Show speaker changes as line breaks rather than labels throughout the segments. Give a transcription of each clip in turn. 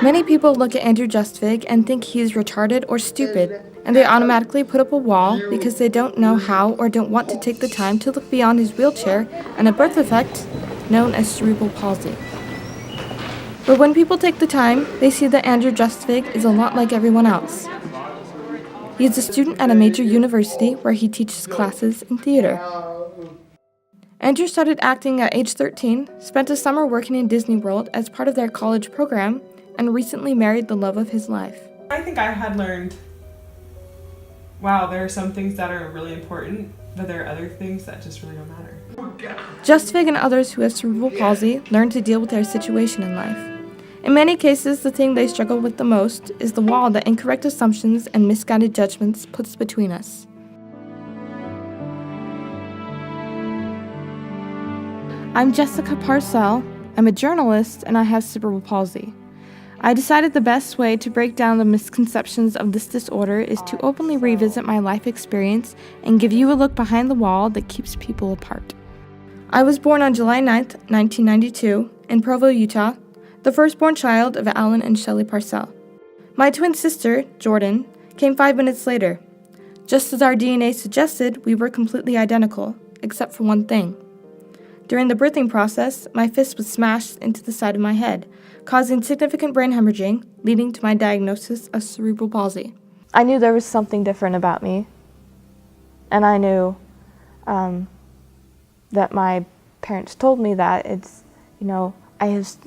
Many people look at Andrew Justvig and think he is retarded or stupid, and they automatically put up a wall because they don't know how or don't want to take the time to look beyond his wheelchair and a birth defect known as cerebral palsy. But when people take the time, they see that Andrew Justvig is a lot like everyone else. He is a student at a major university where he teaches classes in theater. Andrew started acting at age 13, spent a summer working in Disney World as part of their college program, and recently married the love of his life.
I think I had learned, wow, there are some things that are really important, but there are other things that just really don't matter.
Justvig and others who have cerebral palsy learn to deal with their situation in life. In many cases, the thing they struggle with the most is the wall that incorrect assumptions and misguided judgments puts between us. I'm Jessica Parcell. I'm a journalist and I have cerebral palsy. I decided the best way to break down the misconceptions of this disorder is to openly revisit my life experience and give you a look behind the wall that keeps people apart. I was born on July 9th, 1992, in Provo, Utah, the firstborn child of Alan and Shelley Parcell. My twin sister, Jordan, came 5 minutes later. Just as our DNA suggested, we were completely identical, except for one thing. During the birthing process, my fist was smashed into the side of my head, causing significant brain hemorrhaging, leading to my diagnosis of cerebral palsy. I knew there was something different about me, and I knew that my parents told me that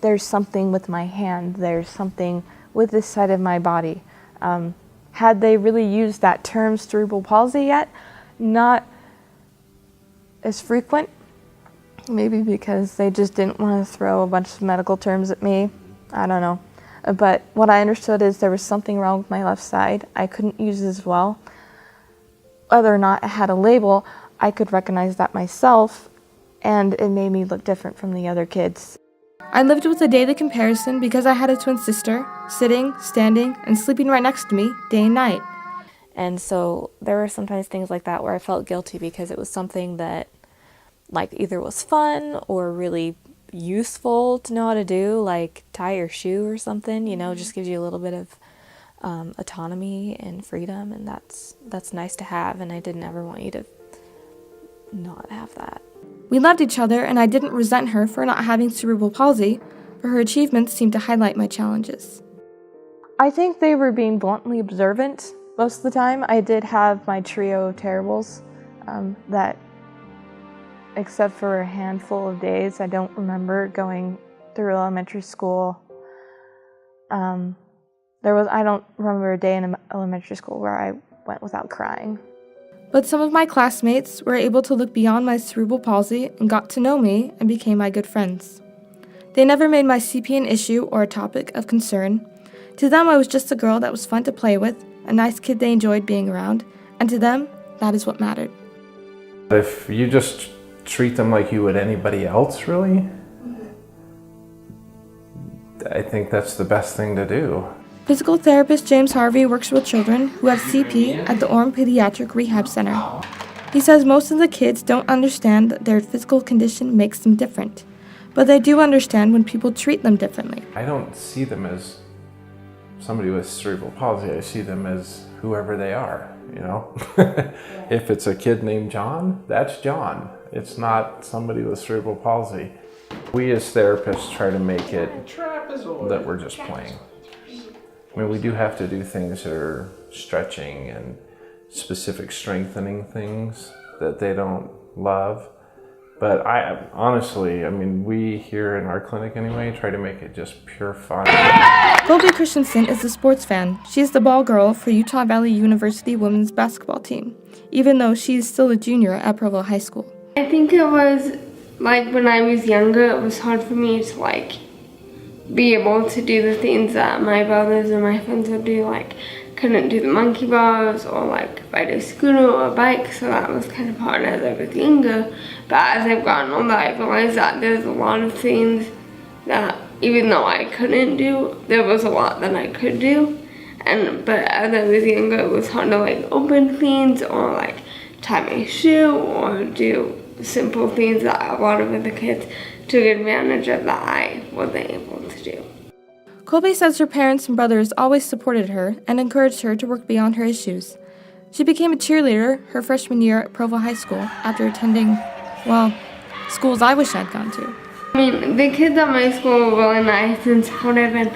there's something with my hand, there's something with this side of my body. Had they really used that term cerebral palsy yet? Not as frequent. Maybe because they just didn't want to throw a bunch of medical terms at me. I don't know. But what I understood is there was something wrong with my left side. I couldn't use it as well. Whether or not it had a label, I could recognize that myself, and it made me look different from the other kids. I lived with a daily comparison because I had a twin sister, sitting, standing, and sleeping right next to me day and night. And so there were sometimes things like that where I felt guilty because it was something that either was fun or really useful to know how to do, like tie your shoe or something, just gives you a little bit of autonomy and freedom, and that's nice to have, and I didn't ever want you to not have that. We loved each other, and I didn't resent her for not having cerebral palsy, but her achievements seemed to highlight my challenges. I think they were being bluntly observant most of the time. I did have my trio of terribles that, except for a handful of days, I don't remember going through elementary school. I don't remember a day in elementary school where I went without crying. But some of my classmates were able to look beyond my cerebral palsy and got to know me and became my good friends. They never made my CP an issue or a topic of concern. To them, I was just a girl that was fun to play with, a nice kid they enjoyed being around, and to them, that is what mattered.
If you just treat them like you would anybody else, really, I think that's the best thing to do.
Physical therapist James Harvey works with children who have CP at the Orem Pediatric Rehab Center. He says most of the kids don't understand that their physical condition makes them different, but they do understand when people treat them differently.
I don't see them as somebody with cerebral palsy. I see them as whoever they are, If it's a kid named John, that's John. It's not somebody with cerebral palsy. We as therapists try to make it that we're just playing. I mean, we do have to do things that are stretching and specific strengthening things that they don't love. But we here in our clinic anyway, try to make it just pure fun.
Colby Christensen is a sports fan. She's the ball girl for Utah Valley University women's basketball team, even though she is still a junior at Provo High School.
I think it was when I was younger, it was hard for me to be able to do the things that my brothers and my friends would do, couldn't do the monkey bars or ride a scooter or a bike, so that was kind of hard as I was younger. But as I've gotten older, I realized that there's a lot of things that even though I couldn't do, there was a lot that I could do. But as I was younger, it was hard to open things or tie my shoe or do simple things that a lot of other kids took advantage of that I wasn't able to do.
Colby says her parents and brothers always supported her and encouraged her to work beyond her issues. She became a cheerleader her freshman year at Provo High School after attending, well, schools I wish I'd gone to.
I mean, the kids at my school were really nice and supportive, and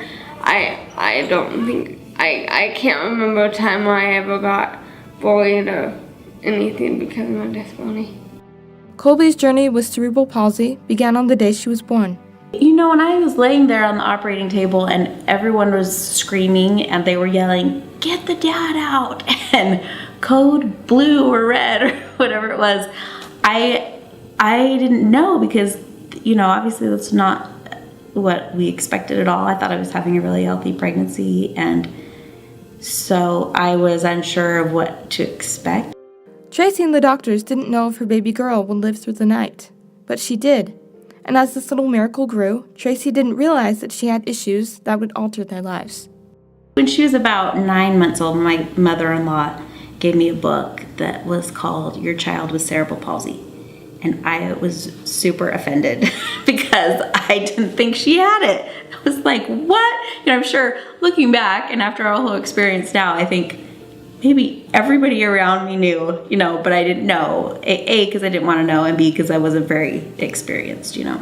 I don't think, I can't remember a time where I ever got bullied or anything because of my disability.
Colby's journey with cerebral palsy began on the day she was born.
You know, when I was laying there on the operating table and everyone was screaming and they were yelling, "Get the dad out," and code blue or red or whatever it was, I didn't know because, you know, obviously that's not what we expected at all. I thought I was having a really healthy pregnancy, and so I was unsure of what to expect.
Tracy and the doctors didn't know if her baby girl would live through the night, but she did. And as this little miracle grew, Tracy didn't realize that she had issues that would alter their lives.
When she was about 9 months old, my mother-in-law gave me a book that was called Your Child with Cerebral Palsy. And I was super offended because I didn't think she had it. I was like, what? You know, I'm sure looking back and after our whole experience now, I think maybe everybody around me knew, you know, but I didn't know. A, because I didn't want to know, and B, because I wasn't very experienced, you know.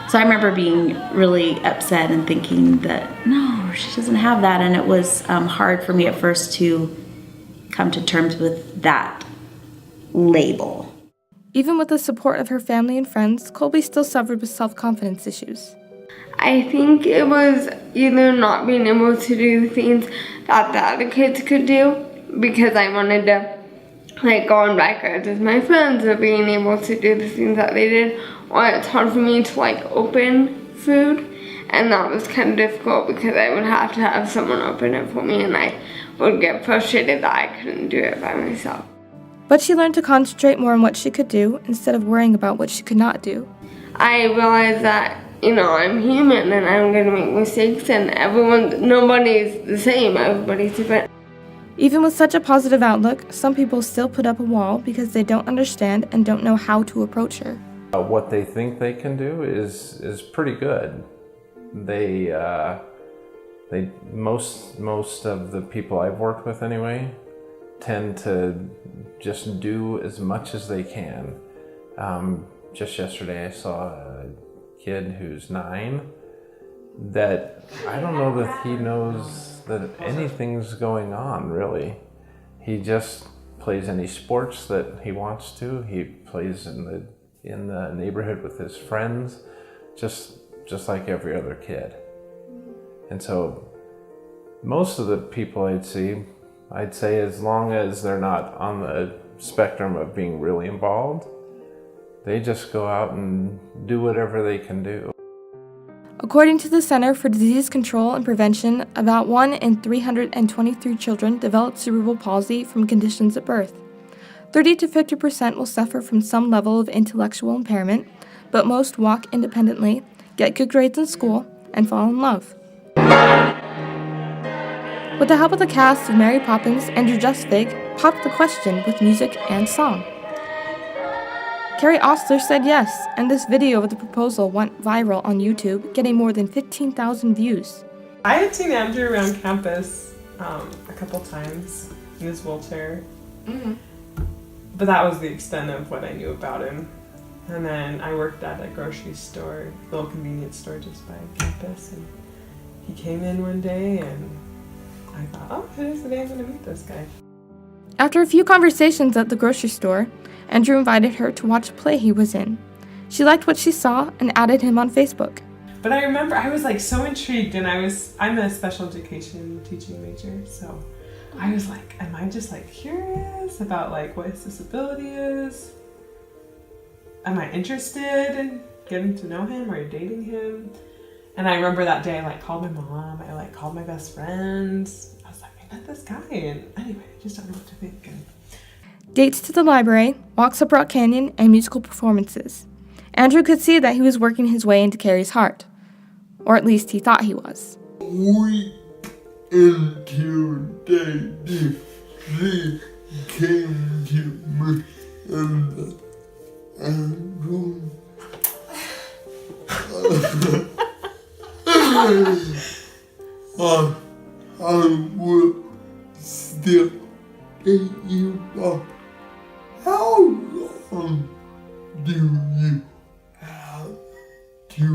So I remember being really upset and thinking that, no, she doesn't have that. And it was hard for me at first to come to terms with that label.
Even with the support of her family and friends, Colby still suffered with self-confidence issues.
I think it was either not being able to do the things that the other kids could do because I wanted to like go on records with my friends or being able to do the things that they did, or it's hard for me to like open food, and that was kind of difficult because I would have to have someone open it for me and I would get frustrated that I couldn't do it by myself.
But she learned to concentrate more on what she could do instead of worrying about what she could not do.
I realized that, you know, I'm human and I'm gonna make mistakes, and nobody's the same, everybody's different.
Even with such a positive outlook, some people still put up a wall because they don't understand and don't know how to approach her.
What they think they can do is pretty good. Most of the people I've worked with anyway tend to just do as much as they can. Just yesterday I saw a kid who's 9 that I don't know that he knows that anything's going on really. He just plays any sports that he wants to. He plays in the neighborhood with his friends, just like every other kid. And so most of the people I'd say as long as they're not on the spectrum of being really involved, they just go out and do whatever they can do.
According to the Center for Disease Control and Prevention, about 1 in 323 children develop cerebral palsy from conditions at birth. 30 to 50% will suffer from some level of intellectual impairment, but most walk independently, get good grades in school, and fall in love. With the help of the cast of Mary Poppins, Andrew Justvig popped the question with music and song. Carrie Ostler said yes, and this video of the proposal went viral on YouTube, getting more than 15,000 views.
I had seen Andrew around campus a couple times in his wheelchair, but that was the extent of what I knew about him. And then I worked at a grocery store, little convenience store just by campus, and he came in one day and I thought, oh, today's the day I'm going to meet this guy.
After a few conversations at the grocery store, Andrew invited her to watch a play he was in. She liked what she saw and added him on Facebook.
But I remember I was like so intrigued, and I'm a special education teaching major, so I was like, am I just like curious about like what his disability is? Am I interested in getting to know him or dating him? And I remember that day I like called my mom, I like called my best friends. I was like, I met this guy, and anyway, I just don't know what to think. And
Dates to the library, walks up Rock Canyon, and musical performances. Andrew could see that he was working his way into Carrie's heart. Or at least he thought he was.
Week into the she came to me and Andrew I will still hate you, but how long do you have to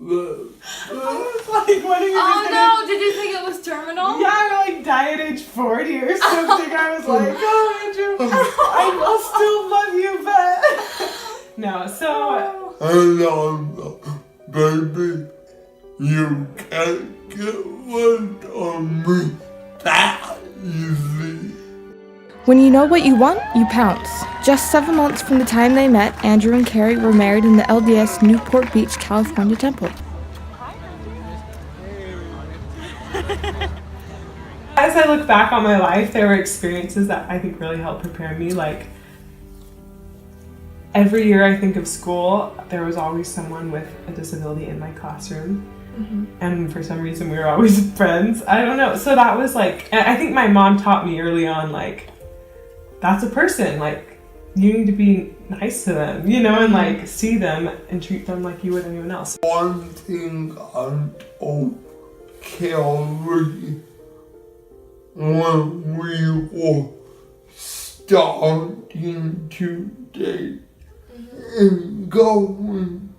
live?
I was like, what are you
Oh no, did you think it was terminal?
Yeah, I'm like die at age 40 or something. I was like, oh, Andrew, I will still love you, but no. So
And baby, you can't get one on me that easy.
When you know what you want, you pounce. Just 7 months from the time they met, Andrew and Carrie were married in the LDS Newport Beach, California temple.
as I look back on my life, there were experiences that I think really helped prepare me. Like every year I think of school, there was always someone with a disability in my classroom. And for some reason we were always friends. I don't know. So that was like, I think my mom taught me early on, like, that's a person. Like, you need to be nice to them, you know, and like see them and treat them like you would anyone else.
One thing I told Kelly when we were starting to date and going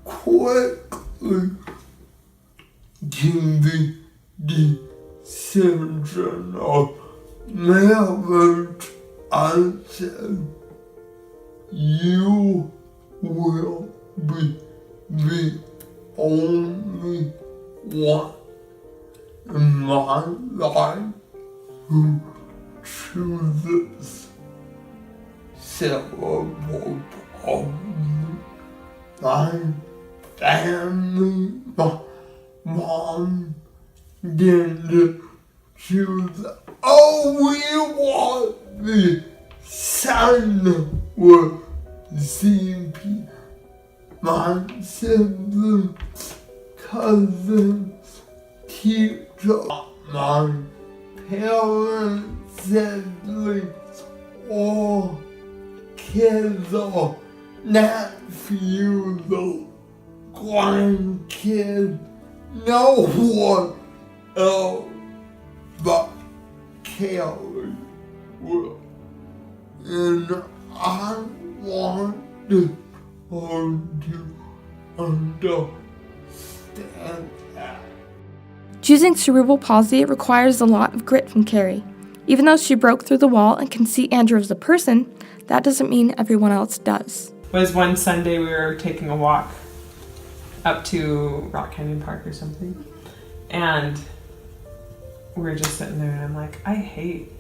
quickly to the decision of marriage, I said, you will be the only one in my life who chooses cerebral palsy. My family, my mom didn't choose. Oh, we want the son with CP. My siblings, cousins, teachers, my parents, siblings, all kids, or nephews, or grandkids, no one else but Kelly will. And I want her to understand that.
Choosing cerebral palsy requires a lot of grit from Carrie. Even though she broke through the wall and can see Andrew as a person, that doesn't mean everyone else does.
It was one Sunday we were taking a walk up to Rock Canyon Park or something, and we were just sitting there, and I'm like, I hate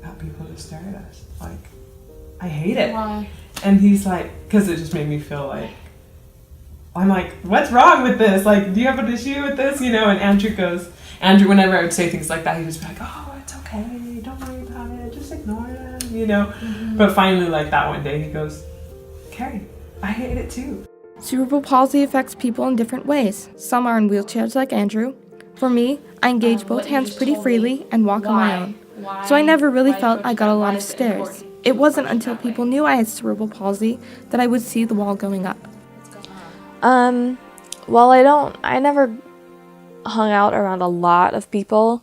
that people just stare at us. Like, I hate it.
Why?
And he's like, because it just made me feel like, I'm like, what's wrong with this? Like, do you have an issue with this? You know, and Andrew, whenever I would say things like that, he'd just be like, oh, it's okay, don't worry about it, just ignore it, you know? But finally, like that one day, he goes, Carrie, I hate it too.
Cerebral palsy affects people in different ways. Some are in wheelchairs like Andrew. For me, I engage both hands pretty freely and walk on my own. So I never really felt I got a lot of stares. It wasn't until people knew I had cerebral palsy that I would see the wall going up.
Well, I never hung out around a lot of people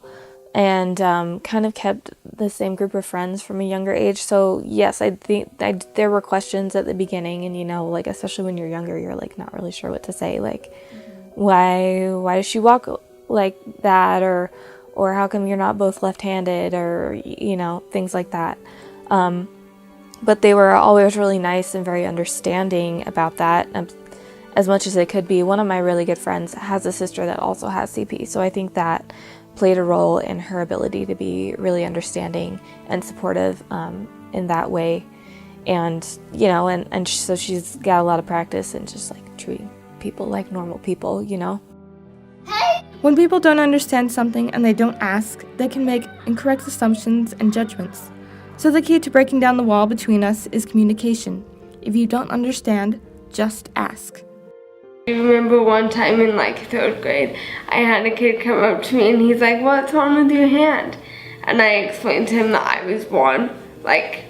and kind of kept the same group of friends from a younger age. So yes, I think there were questions at the beginning, and you know, like especially when you're younger, you're like not really sure what to say. Like, why does she walk like that, or how come you're not both left-handed, or you know, things like that. But they were always really nice and very understanding about that. As much as they could be. One of my really good friends has a sister that also has CP, so I think that played a role in her ability to be really understanding and supportive in that way. And, you know, and so she's got a lot of practice in just like treating people like normal people, you know?
When people don't understand something and they don't ask, they can make incorrect assumptions and judgments. So the key to breaking down the wall between us is communication. If you don't understand, just ask.
I remember one time in like 3rd grade, I had a kid come up to me and he's like, what's wrong with your hand? And I explained to him that I was born like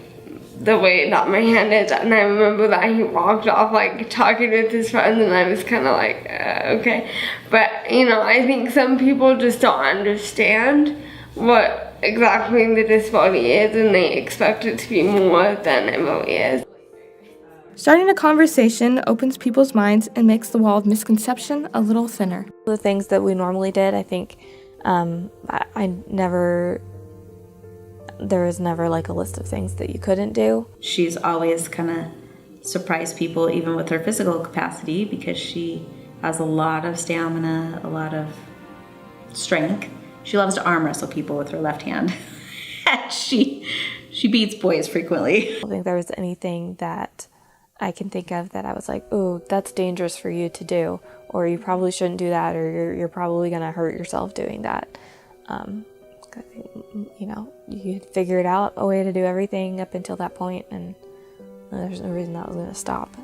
the way that my hand is. And I remember that he walked off like talking with his friends, and I was kind of like, okay. But you know, I think some people just don't understand what exactly the disability is, and they expect it to be more than it really is.
Starting a conversation opens people's minds and makes the wall of misconception a little thinner.
The things that we normally did, I think, there was never like a list of things that you couldn't do.
She's always kind of surprised people, even with her physical capacity, because she has a lot of stamina, a lot of strength. She loves to arm wrestle people with her left hand. she beats boys frequently.
I don't think there was anything that I can think of that I was like, oh, that's dangerous for you to do, or you probably shouldn't do that, or you're probably gonna hurt yourself doing that. You know, you figured out a way to do everything up until that point, and there's no reason that was gonna stop.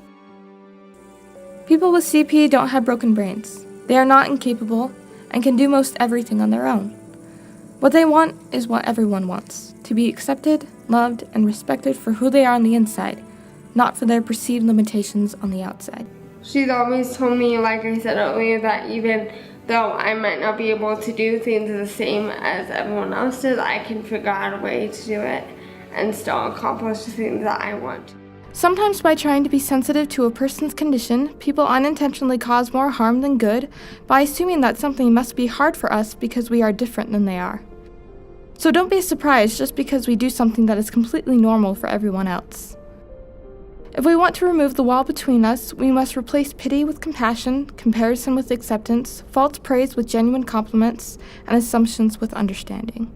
People with CP don't have broken brains. They are not incapable and can do most everything on their own. What they want is what everyone wants: to be accepted, loved, and respected for who they are on the inside, not for their perceived limitations on the outside.
She's always told me, like I said earlier, that even though I might not be able to do things the same as everyone else does, I can figure out a way to do it and still accomplish the things that I want.
Sometimes by trying to be sensitive to a person's condition, people unintentionally cause more harm than good by assuming that something must be hard for us because we are different than they are. So don't be surprised just because we do something that is completely normal for everyone else. If we want to remove the wall between us, we must replace pity with compassion, comparison with acceptance, false praise with genuine compliments, and assumptions with understanding.